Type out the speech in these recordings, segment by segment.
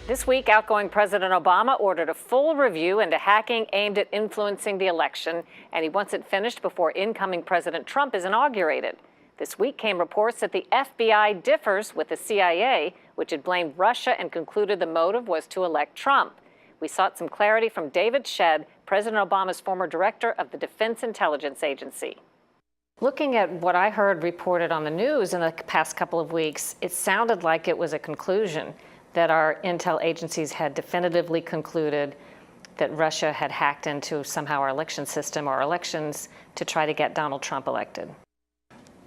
This week, outgoing President Obama ordered a full review into hacking aimed at influencing the election, and he wants it finished before incoming President Trump is inaugurated. This week came reports that the FBI differs with the CIA, which had blamed Russia and concluded the motive was to elect Trump. We sought some clarity from David Shedd, President Obama's former director of the Defense Intelligence Agency. Looking at what I heard reported on the news in the past couple of weeks, it sounded like it was a conclusion that our intel agencies had definitively concluded that Russia had hacked into somehow our election system or elections to try to get Donald Trump elected.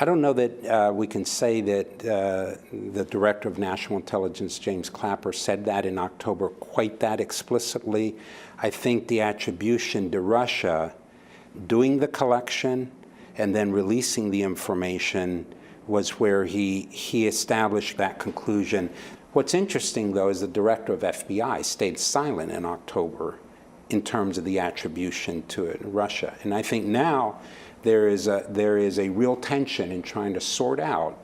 I don't know that we can say that the Director of National Intelligence, James Clapper, said that in October quite that explicitly. I think the attribution to Russia doing the collection and then releasing the information was where he established that conclusion. What's interesting, though, is the Director of FBI stayed silent in October in terms of the attribution to it in Russia. And I think now there is a real tension in trying to sort out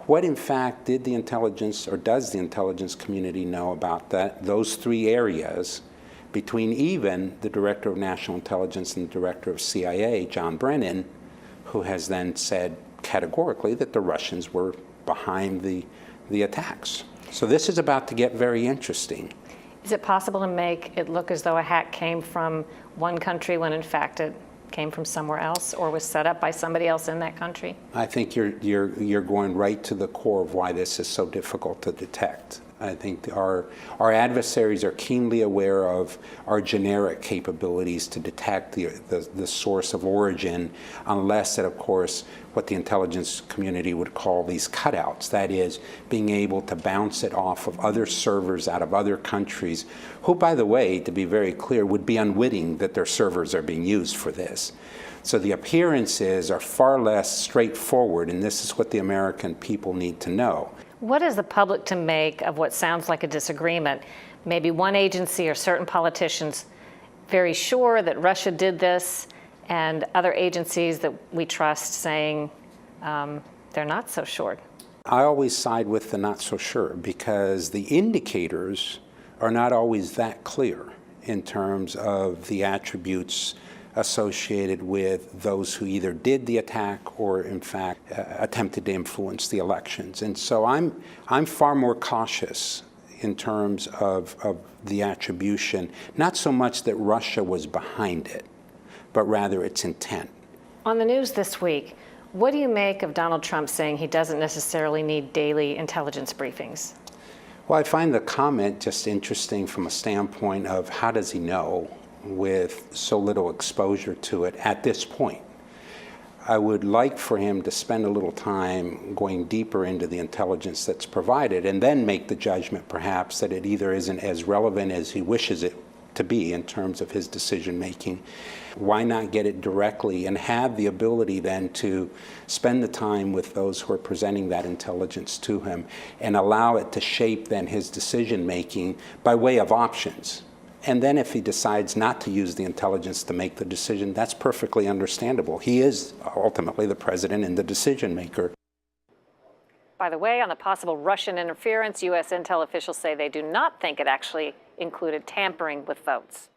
what, in fact, did the intelligence or does the intelligence community know about those three areas between even the Director of National Intelligence and the Director of CIA, John Brennan, who has then said categorically that the Russians were behind the attacks. So this is about to get very interesting. Is it possible to make it look as though a hack came from one country when in fact it came from somewhere else or was set up by somebody else in that country? I think you're going right to the core of why this is so difficult to detect. I think our adversaries are keenly aware of our generic capabilities to detect the source of origin, unless that, of course, what the intelligence community would call these cutouts. That is, being able to bounce it off of other servers out of other countries, who, by the way, to be very clear, would be unwitting that their servers are being used for this. So the appearances are far less straightforward, and this is what the American people need to know. What is the public to make of what sounds like a disagreement? Maybe one agency or certain politicians very sure that Russia did this, and other agencies that we trust saying they're not so sure. I always side with the not so sure, because the indicators are not always that clear in terms of the attributes associated with those who either did the attack or, in fact, attempted to influence the elections. And so I'm far more cautious in terms of the attribution, not so much that Russia was behind it, but rather its intent. On the news this week, what do you make of Donald Trump saying he doesn't necessarily need daily intelligence briefings? Well, I find the comment just interesting from a standpoint of how does he know with so little exposure to it at this point. I would like for him to spend a little time going deeper into the intelligence that's provided and then make the judgment perhaps that it either isn't as relevant as he wishes it to be in terms of his decision making. Why not get it directly and have the ability then to spend the time with those who are presenting that intelligence to him and allow it to shape then his decision making by way of options. And then if he decides not to use the intelligence to make the decision, that's perfectly understandable. He is ultimately the president and the decision maker. By the way, on the possible Russian interference, U.S. intel officials say they do not think it actually included tampering with votes.